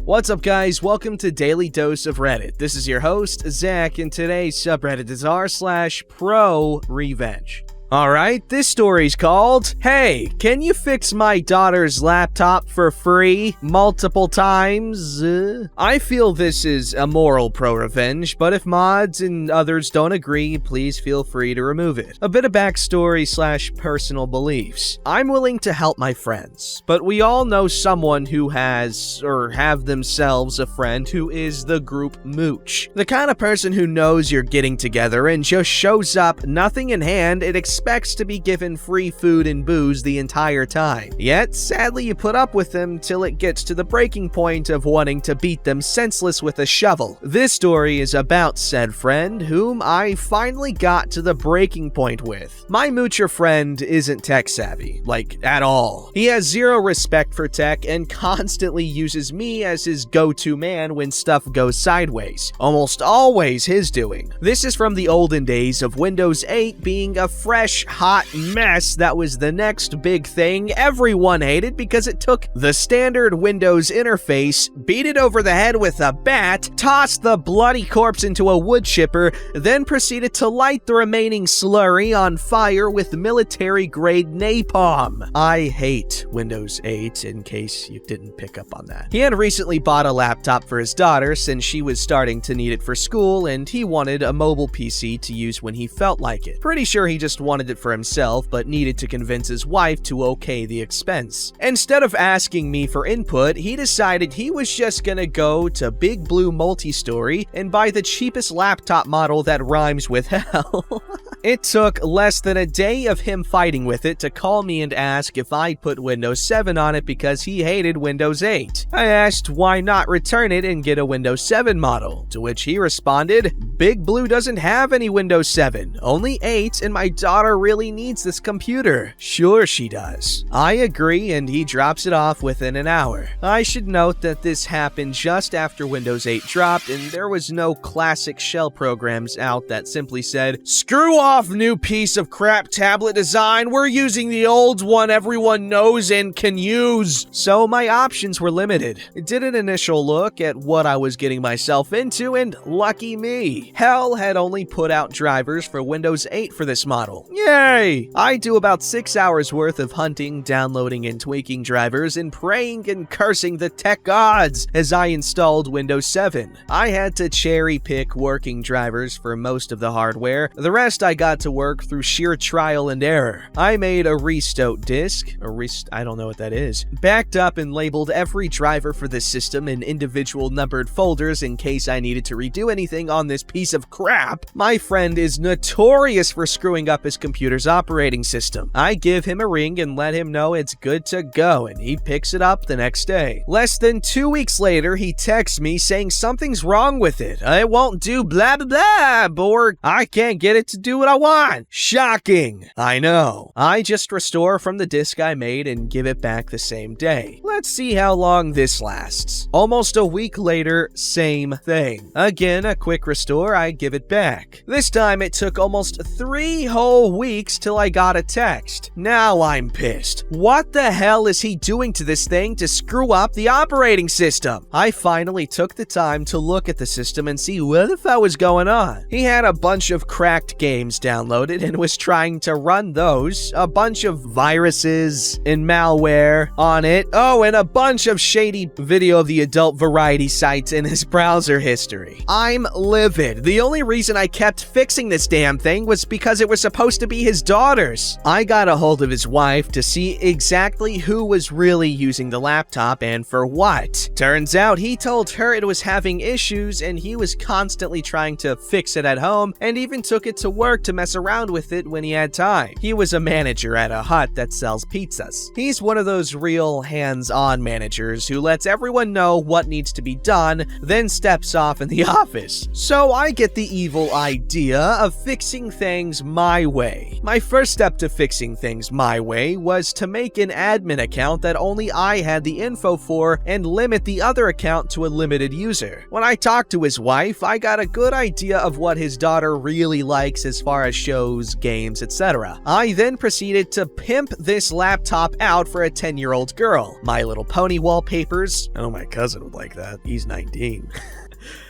What's up, guys? Welcome to Daily Dose of Reddit. This is your host, Zach, and today's subreddit is r/ProRevenge. Alright, this story's called, "Hey, can you fix my daughter's laptop for free multiple times?" I feel this is immoral pro-revenge, but if mods and others don't agree, please feel free to remove it. A bit of backstory/personal beliefs. I'm willing to help my friends, but we all know someone who has, or have themselves a friend who is the group mooch. The kind of person who knows you're getting together and just shows up, nothing in hand, and expects to be given free food and booze the entire time. Yet, sadly, you put up with them till it gets to the breaking point of wanting to beat them senseless with a shovel. This story is about said friend, whom I finally got to the breaking point with. My moocher friend isn't tech savvy, like, at all. He has zero respect for tech and constantly uses me as his go-to man when stuff goes sideways. Almost always his doing. This is from the olden days of Windows 8 being a fresh, hot mess that was the next big thing everyone hated because it took the standard Windows interface, beat it over the head with a bat, tossed the bloody corpse into a wood chipper, then proceeded to light the remaining slurry on fire with military-grade napalm. I hate Windows 8, in case you didn't pick up on that. He had recently bought a laptop for his daughter since she was starting to need it for school, and he wanted a mobile PC to use when he felt like it. Pretty sure he just wanted it for himself, but needed to convince his wife to okay the expense. Instead of asking me for input, he decided he was just gonna go to Big Blue Multistory and buy the cheapest laptop model that rhymes with hell. It took less than a day of him fighting with it to call me and ask if I'd put Windows 7 on it because he hated Windows 8. I asked why not return it and get a Windows 7 model, to which he responded, "Big Blue doesn't have any Windows 7, only 8, and my daughter really needs this computer." Sure she does. I agree, and he drops it off within an hour. I should note that this happened just after Windows 8 dropped, and there was no classic shell programs out that simply said, "Screw off, new piece of crap tablet design, we're using the old one everyone knows and can use." So my options were limited. I did an initial look at what I was getting myself into, and lucky me, Hell had only put out drivers for Windows 8 for this model. Yay! I do about 6 hours worth of hunting, downloading, and tweaking drivers, and praying and cursing the tech gods as I installed Windows 7. I had to cherry pick working drivers for most of the hardware. The rest I got to work through sheer trial and error. I made a restart disk, I don't know what that is, backed up and labeled every driver for the system in individual numbered folders in case I needed to redo anything on this piece of crap. My friend is notorious for screwing up his computer's operating system. I give him a ring and let him know it's good to go, and he picks it up the next day. Less than 2 weeks later, he texts me saying something's wrong with it. It won't do blah blah blah, or I can't get it to do what I want. Shocking. I know. I just restore from the disk I made and give it back the same day. Let's see how long this lasts. Almost a week later, same thing. Again, a quick restore, I give it back. This time it took almost 3 whole weeks till I got a text. Now I'm pissed. What the hell is he doing to this thing to screw up the operating system? I finally took the time to look at the system and see what the fuck was going on. He had a bunch of cracked games downloaded and was trying to run those, a bunch of viruses and malware on it, and a bunch of shady video of the adult variety sites in his browser history. I'm livid. The only reason I kept fixing this damn thing was because it was supposed to be his daughter's. I got a hold of his wife to see exactly who was really using the laptop and for what. Turns out he told her it was having issues and he was constantly trying to fix it at home and even took it to work to mess around with it when he had time. He was a manager at a hut that sells pizzas. He's one of those real hands-on managers who lets everyone know what needs to be done, then steps off in the office. So I get the evil idea of fixing things my way. My first step to fixing things my way was to make an admin account that only I had the info for and limit the other account to a limited user. When I talked to his wife, I got a good idea of what his daughter really likes as far far as shows, games, etc. I then proceeded to pimp this laptop out for a 10-year-old girl. My Little Pony wallpapers. I know my cousin would like that. He's 19.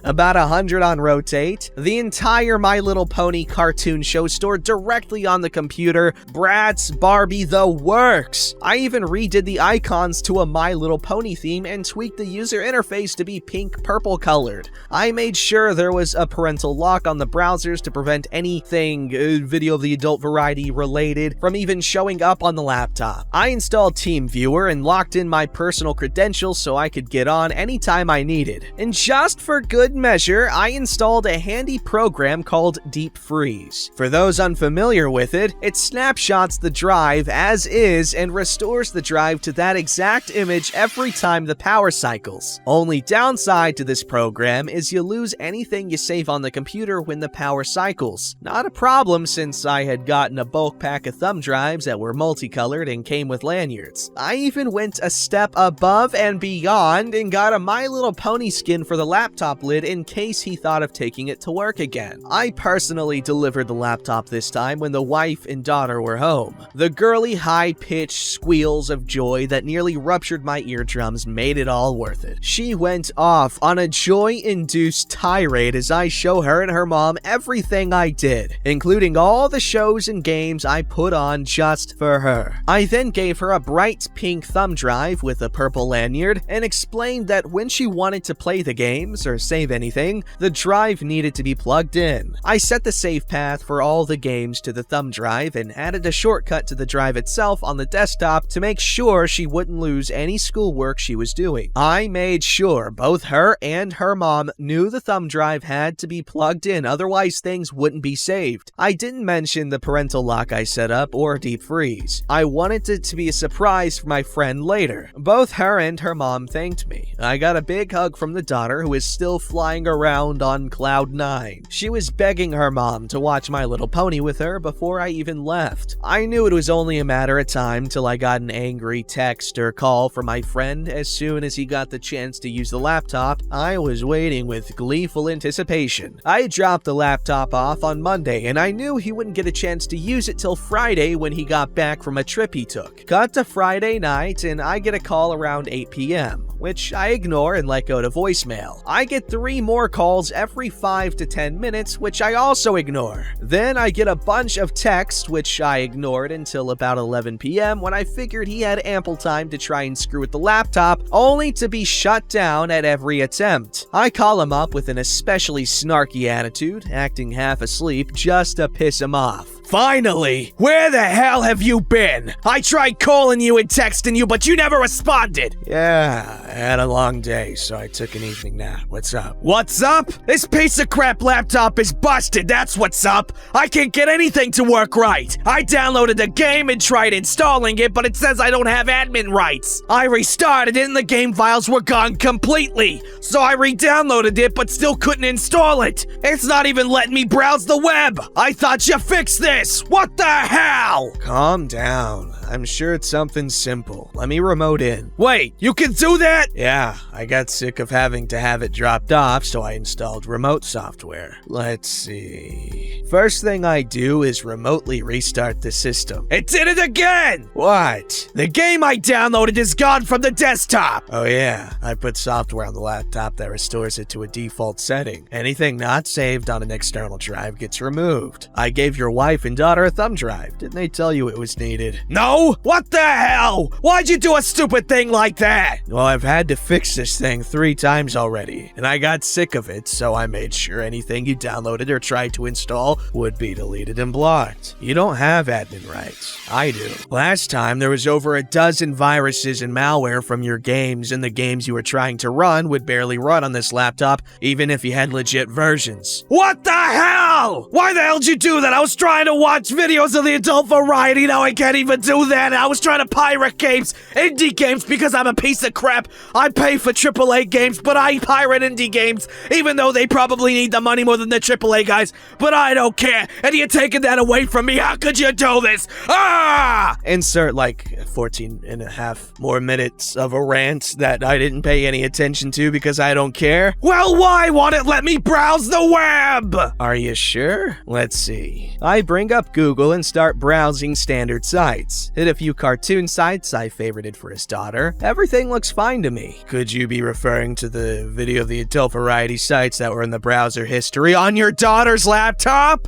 About 100 on rotate, the entire My Little Pony cartoon show stored directly on the computer, Bratz, Barbie, the works. I even redid the icons to a My Little Pony theme and tweaked the user interface to be pink-purple colored. I made sure there was a parental lock on the browsers to prevent anything video of the adult variety related from even showing up on the laptop. I installed TeamViewer and locked in my personal credentials so I could get on anytime I needed. And just for good measure, I installed a handy program called Deep Freeze. For those unfamiliar with it, it snapshots the drive as is and restores the drive to that exact image every time the power cycles. Only downside to this program is you lose anything you save on the computer when the power cycles. Not a problem since I had gotten a bulk pack of thumb drives that were multicolored and came with lanyards. I even went a step above and beyond and got a My Little Pony skin for the laptop lid in case he thought of taking it to work again. I personally delivered the laptop this time when the wife and daughter were home. The girly high-pitched squeals of joy that nearly ruptured my eardrums made it all worth it. She went off on a joy-induced tirade as I show her and her mom everything I did, including all the shows and games I put on just for her. I then gave her a bright pink thumb drive with a purple lanyard and explained that when she wanted to play the games or save anything, the drive needed to be plugged in. I set the save path for all the games to the thumb drive and added a shortcut to the drive itself on the desktop to make sure she wouldn't lose any schoolwork she was doing. I made sure both her and her mom knew the thumb drive had to be plugged in, otherwise things wouldn't be saved. I didn't mention the parental lock I set up or Deep Freeze. I wanted it to be a surprise for my friend later. Both her and her mom thanked me. I got a big hug from the daughter, who is still flying around on cloud 9. She was begging her mom to watch My Little Pony with her before I even left. I knew it was only a matter of time till I got an angry text or call from my friend as soon as he got the chance to use the laptop. I was waiting with gleeful anticipation. I dropped the laptop off on Monday and I knew he wouldn't get a chance to use it till Friday when he got back from a trip he took. Cut to Friday night and I get a call around 8 p.m. which I ignore and let go to voicemail. I get 3 more calls every 5 to 10 minutes, which I also ignore. Then I get a bunch of texts, which I ignored until about 11 p.m. when I figured he had ample time to try and screw with the laptop, only to be shut down at every attempt. I call him up with an especially snarky attitude, acting half asleep just to piss him off. Finally! Where the hell have you been? I tried calling you and texting you, but you never responded! Yeah, I had a long day, so I took an evening nap. What's up? What's up? This piece of crap laptop is busted, that's what's up! I can't get anything to work right! I downloaded the game and tried installing it, but it says I don't have admin rights! I restarted it and the game files were gone completely! So I re-downloaded it, but still couldn't install it! It's not even letting me browse the web! I thought you fixed this! What the hell? Calm down. I'm sure it's something simple. Let me remote in. Wait, you can do that? Yeah, I got sick of having to have it dropped off, so I installed remote software. Let's see. First thing I do is remotely restart the system. It did it again! What? The game I downloaded is gone from the desktop! Oh yeah, I put software on the laptop that restores it to a default setting. Anything not saved on an external drive gets removed. I gave your wife and daughter a thumb drive. Didn't they tell you it was needed? No! What the hell? Why'd you do a stupid thing like that? Well, I've had to fix this thing 3 times already, and I got sick of it, so I made sure anything you downloaded or tried to install would be deleted and blocked. You don't have admin rights. I do. Last time, there was over a dozen viruses and malware from your games, and the games you were trying to run would barely run on this laptop, even if you had legit versions. What the hell? Why the hell did you do that? I was trying to watch videos of the adult variety. Now I can't even do that. I was trying to pirate games, indie games, because I'm a piece of crap. I pay for AAA games, but I pirate indie games, even though they probably need the money more than the AAA guys. But I don't care, and you're taking that away from me. How could you do this? Ah! Insert like 14 and a half more minutes of a rant that I didn't pay any attention to because I don't care. Well, why won't it let me browse the web? Are you sure? Let's see. I bring up Google and start browsing standard sites. Hit a few cartoon sites I favorited for his daughter. Everything looks fine to me. Could you be referring to the video of the adult variety sites that were in the browser history on your daughter's laptop?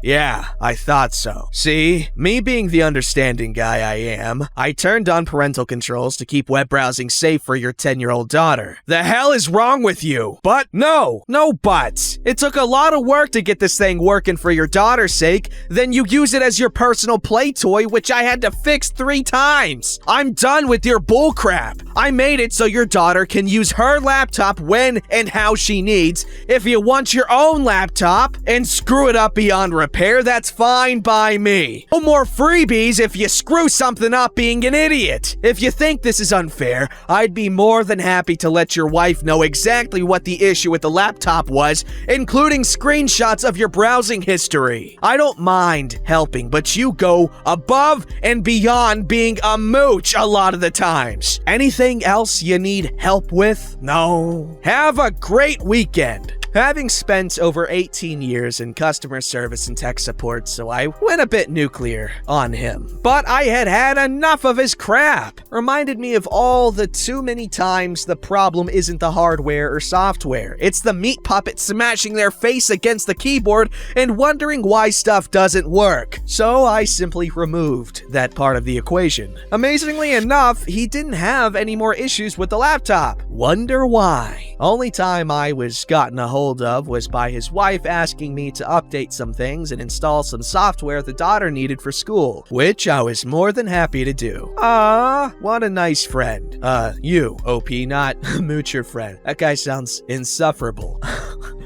Yeah, I thought so. See, me being the understanding guy I am, I turned on parental controls to keep web browsing safe for your 10-year-old daughter. The hell is wrong with you? But no buts. It took a lot of work to get this thing working for your daughter's sake, then you use it as your personal play toy, which I had to fix 3 times. I'm done with your bullcrap. I made it so your daughter can use her laptop when and how she needs. If you want your own laptop and screw it up beyond repair, that's fine by me. No more freebies if you screw something up being an idiot. If you think this is unfair, I'd be more than happy to let your wife know exactly what the issue with the laptop was, including screenshots of your browsing history. I don't mind helping, but you go above and beyond being a mooch a lot of the times. Anything else you need help with? No. Have a great weekend. Having spent over 18 years in customer service and tech support, so I went a bit nuclear on him. But I had had enough of his crap. Reminded me of all the too many times the problem isn't the hardware or software. It's the meat puppet smashing their face against the keyboard and wondering why stuff doesn't work. So I simply removed that part of the equation. Amazingly enough, he didn't have any more issues with the laptop. Wonder why? Only time I was gotten a hold of was by his wife asking me to update some things and install some software the daughter needed for school, which I was more than happy to do. Ah, what a nice friend. You, OP, not Moocher friend. That guy sounds insufferable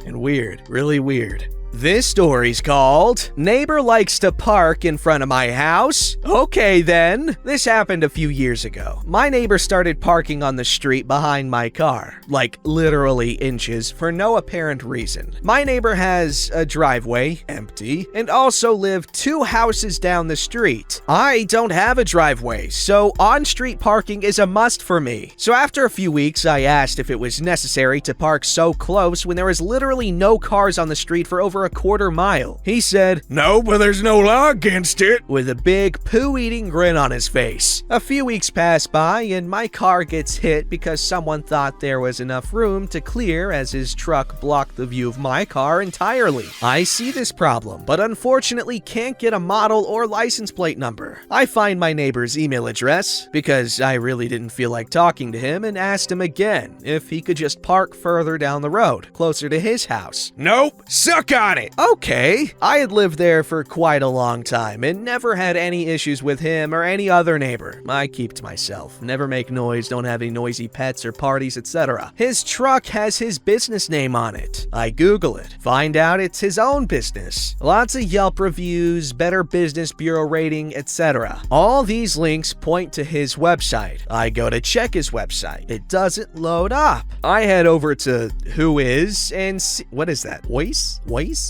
and weird, really weird. This story's called Neighbor Likes to Park in Front of My House. Okay then. This happened a few years ago. My neighbor started parking on the street behind my car, like literally inches, for no apparent reason. My neighbor has a driveway, empty, and also live 2 houses down the street. I don't have a driveway, so on-street parking is a must for me. So after a few weeks, I asked if it was necessary to park so close when there was literally no cars on the street for over a quarter mile. He said, "No, but there's no law against it," with a big poo-eating grin on his face. A few weeks pass by and my car gets hit because someone thought there was enough room to clear as his truck blocked the view of my car entirely. I see this problem, but unfortunately can't get a model or license plate number. I find my neighbor's email address because I really didn't feel like talking to him and asked him again if he could just park further down the road, closer to his house. "Nope, suck on it." Okay, I had lived there for quite a long time and never had any issues with him or any other neighbor. I keep to myself, never make noise, don't have any noisy pets or parties, etc. His truck has his business name on it. I Google it, find out it's his own business. Lots of Yelp reviews, Better Business Bureau rating, etc. All these links point to his website. I go to check his website. It doesn't load up. I head over to Whois and see, what is that? Voice?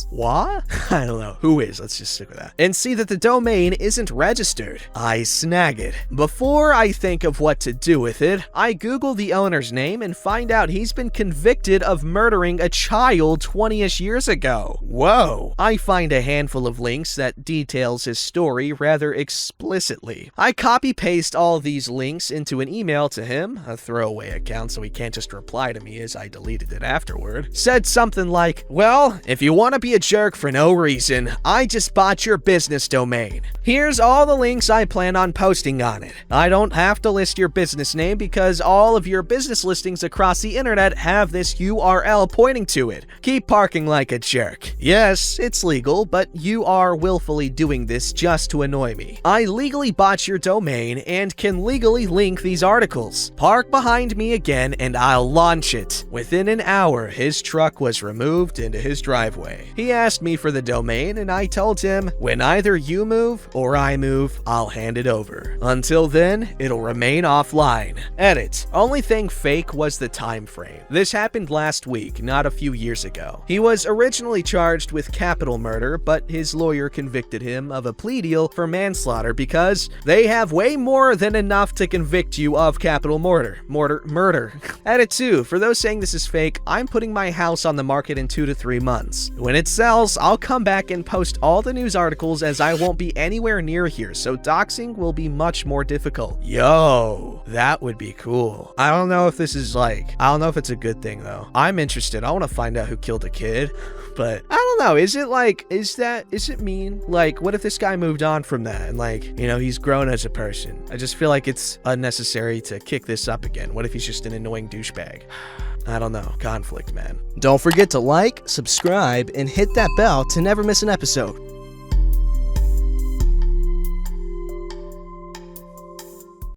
What? I don't know. Whois, let's just stick with that. And see that the domain isn't registered. I snag it. Before I think of what to do with it, I Google the owner's name and find out he's been convicted of murdering a child 20-ish years ago. Whoa. I find a handful of links that details his story rather explicitly. I copy-paste all these links into an email to him, a throwaway account so he can't just reply to me as I deleted it afterward. Said something like, "Well, if you want to be a jerk for no reason, I just bought your business domain. Here's all the links I plan on posting on it. I don't have to list your business name because all of your business listings across the internet have this URL pointing to it. Keep parking like a jerk. Yes, it's legal, but you are willfully doing this just to annoy me. I legally bought your domain and can legally link these articles. Park behind me again and I'll launch it." Within an hour, his truck was removed into his driveway. way. He asked me for the domain, and I told him, when either you move or I move, I'll hand it over. Until then, it'll remain offline. Edit. Only thing fake was the time frame. This happened last week, not a few years ago. He was originally charged with capital murder, but his lawyer convicted him of a plea deal for manslaughter because they have way more than enough to convict you of capital murder. Edit 2. For those saying this is fake, I'm putting my house on the market in 2 to 3 months. When it sells, I'll come back and post all the news articles as I won't be anywhere near here, so doxing will be much more difficult. Yo, that would be cool. I don't know if this is I don't know if it's a good thing though. I'm interested. I want to find out who killed a kid. But I don't know, is it mean? Like, what if this guy moved on from that and he's grown as a person? I just feel like it's unnecessary to kick this up again. What if he's just an annoying douchebag? I don't know. Conflict, man. Don't forget to like, subscribe, and hit that bell to never miss an episode.